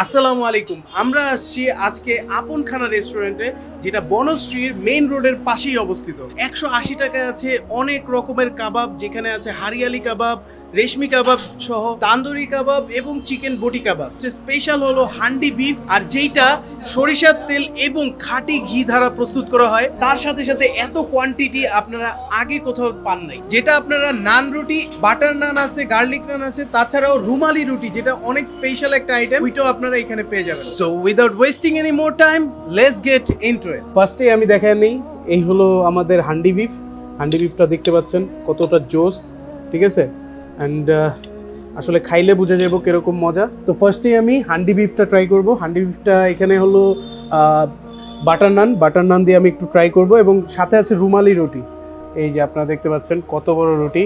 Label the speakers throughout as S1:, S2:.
S1: আসসালামু আলাইকুম। আমরা আসছি আজকে আপন খানা রেস্টুরেন্টে, যেটা বনশ্রীর মেইন রোডের পাশেই অবস্থিত। 180 টাকায় আছে অনেক রকমের কাবাব, যেখানে আছে হারিয়ালি কাবাব, রেশমি কাবাব সহ তান্দুরি কাবাব এবং চিকেন বটি কাবাব। স্পেশাল হলো হান্ডি বিফ, আর যেইটা সরিষার তেল এবং খাঁটি ঘি দ্বারা প্রস্তুত করা হয়। তার সাথে সাথে এত কোয়ান্টিটি আপনারা আগে কোথাও পান নাই। যেটা আপনারা নান রুটি, বাটার নান আছে, গার্লিক নান আছে, তাছাড়াও রুমালি রুটি, যেটা অনেক স্পেশাল একটা আইটেম, ওইটাও আপনারা এখানে পেয়ে যাবেন। So without wasting any more time, let's get into ইট। ফার্স্টে আমি দেখাই নেই, এই হলো আমাদের হান্ডি বিফ। হান্ডি বিফটা দেখতে পাচ্ছেন কতটা জোস, ঠিক আছে? অ্যান্ড আসলে খাইলে বুঝে যাবো কিরকম মজা। তো ফার্স্টেই আমি হান্ডি বিফটা ট্রাই করব। হান্ডি বিফটা এখানে হলো বাটার নান দিয়ে আমি একটু ট্রাই করব, এবং সাথে আছে রুমালি রুটি। এই যে আপনারা দেখতে পাচ্ছেন কত বড় রুটি,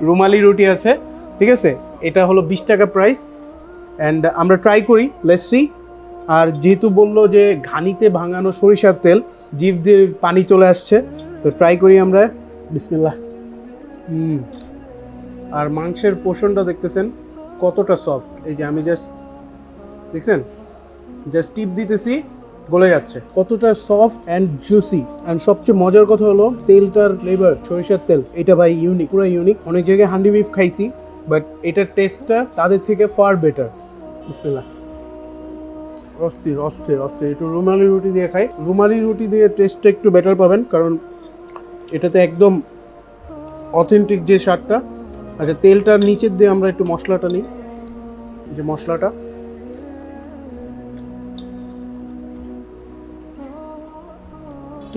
S1: রুমালি রুটি আছে, ঠিক আছে? এটা হলো 20 টাকা প্রাইস। অ্যান্ড আমরা ট্রাই করি, লেটস সি। আর যেহেতু বললো যে ঘানিতে ভাঙানো সরিষার তেল, জিভ দিয়ে পানি চলে আসছে, তো ট্রাই করি আমরা। বিসমিল্লাহ। আর মাংসের পোর্শনটা দেখতেছেন কতটা সফট। এই যে আমি জাস্ট দেখছেন, জাস্ট টিপ দিতেছি, গলে যাচ্ছে, কতটা সফট অ্যান্ড জুসি। অ্যান্ড সবচেয়ে মজার কথা হলো তেলটার ফ্লেভার, সরিষার তেল, এটা ভাই ইউনিক, পুরো ইউনিক। অনেক জায়গায় হান্ডি বিফ খাইছি, বাট এটার টেস্টটা তাদের থেকে ফার বেটার। বিসমিল্লাহ। অস্থির অস্থির অস্থির। একটু রুমালি রুটি দিয়ে খাই, রুমালি রুটি দিয়ে টেস্টটা একটু বেটার পাবেন, কারণ এটাতে একদম অথেন্টিক যে স্বাদটা। আচ্ছা, তেলটার নিচের দিয়ে আমরা একটু মশলাটা নিই। যে মশলাটা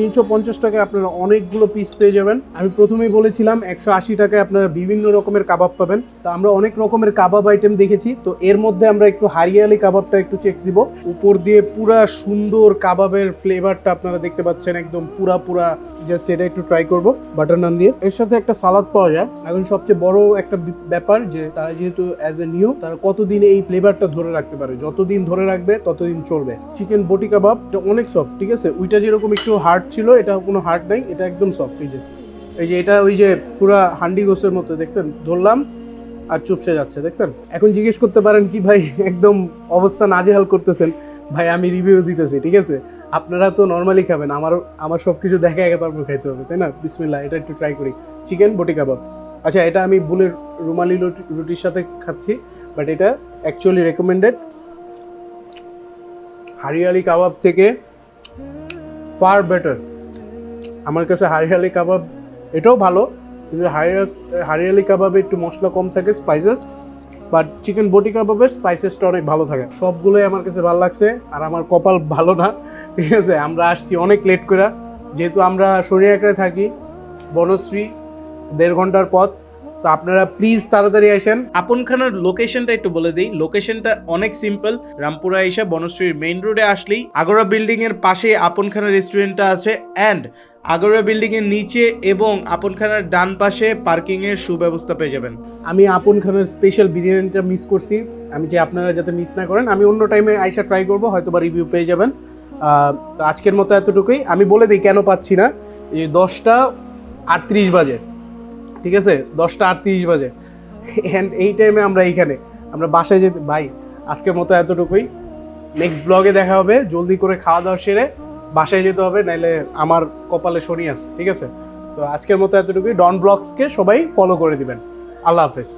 S1: 350 টাকায় আপনারা অনেকগুলো পিস পেয়ে যাবেন। আমি প্রথমেই বলেছিলাম 180 টাকায় আপনারা বিভিন্ন রকমের কাবাব পাবেন। তো আমরা অনেক রকমের কাবাব আইটেম দেখেছি, তো এর মধ্যে আমরা একটু হারিয়ালি কাবাবটা একটু চেক দিব। উপর দিয়ে পুরা সুন্দর কাবাবের ফ্লেভারটা আপনারা দেখতে পাচ্ছেন, একদম পুরা। জাস্ট এটা একটু ট্রাই করব বাটার নান দিয়ে। এর সাথে একটা সালাদ পাওয়া যায়। এখন সবচেয়ে বড় একটা ব্যাপার যে তারা যেহেতু অ্যাজ এ নিউ, তারা কতদিন এই ফ্লেভারটা ধরে রাখতে পারে। যতদিন ধরে রাখবে ততদিন চলবে। চিকেন বটি কাবাব অনেক সফট, ঠিক আছে? ওইটা যেরকম একটু হার্ড ছিল, এটা কোনো হার্ড নাই, এটা একদম সফট। এই যে এটা ওই যে পুরা হান্ডি গোসের মতো, দেখছেন? ধরলাম আর চুপসে যাচ্ছে, দেখছেন? এখন জিজ্ঞেস করতে পারেন কি ভাই একদম অবস্থা নাজেহাল করতেছেন। ভাই আমি রিভিউ দিতেছি, ঠিক আছে? আপনারা তো নর্মালি খাবেন, আমার সব কিছু দেখা আগে তারপর খাইতে হবে, তাই না? বিসমিল্লাহ, এটা একটু ট্রাই করি। চিকেন বটি কাবাব। আচ্ছা, এটা আমি বুলের রুমালি রুটির সাথে খাচ্ছি, বাট এটা অ্যাকচুয়ালি রেকমেন্ডেড। হারিয়ালি কাবাব থেকে ফার বেটার আমার কাছে। হারিয়ালি কাবাব এটাও ভালো, কিন্তু হারিয়ালি কাবাবে একটু মশলা কম থাকে, স্পাইসেস, বাট চিকেন বটি কাবাবের স্পাইসেসটা অনেক ভালো থাকে। সবগুলোই আমার কাছে ভালো লাগছে। আর আমার কপাল ভালো না, ঠিক আছে? আমরা আসছি অনেক লেট করে, যেহেতু আমরা শরীরআঁকড়ায় থাকি, বনশ্রী 1.5 ঘন্টার পথ। তো আপনারা প্লিজ তাড়াতাড়ি আসেন। আপনখানার লোকেশনটা একটু বলে দিই। লোকেশনটা অনেক সিম্পল। রামপুরা এসে বনশ্রীর মেইন রোডে আসলেই আগরা বিল্ডিং এর পাশে আপনখানা রেস্টুরেন্টটা আছে, অ্যান্ড আগরা বিল্ডিং এর নিচে এবং আপনখানার ডান পাশে পার্কিং এর সুব্যবস্থা পেয়ে যাবেন। আমি আপনখানার স্পেশাল বিরিয়ানিটা মিস করছি, আমি যে আপনারা যাতে মিস না করেন। আমি অন্য টাইমে আইসা ট্রাই করবো, হয়তো বা রিভিউ পেয়ে যাবেন। তো আজকের মতো এতটুকুই। আমি বলে দিই কেন পাচ্ছি না। এই 10টা 38 বাজে, ঠিক আছে? 10টা 38 বাজে, অ্যান্ড এই টাইমে আমরা এইখানে, আমরা বাসায় যেতে। ভাই আজকের মতো এতটুকুই। নেক্সট ব্লগে দেখা হবে। জলদি করে খাওয়া দাওয়া সেরে বাসায় যেতে হবে, নাইলে আমার কপালে শনি আছে, ঠিক আছে? তো আজকের মতো এতটুকুই। ডন ব্লগসকে সবাই ফলো করে দিবেন। আল্লাহ হাফেজ।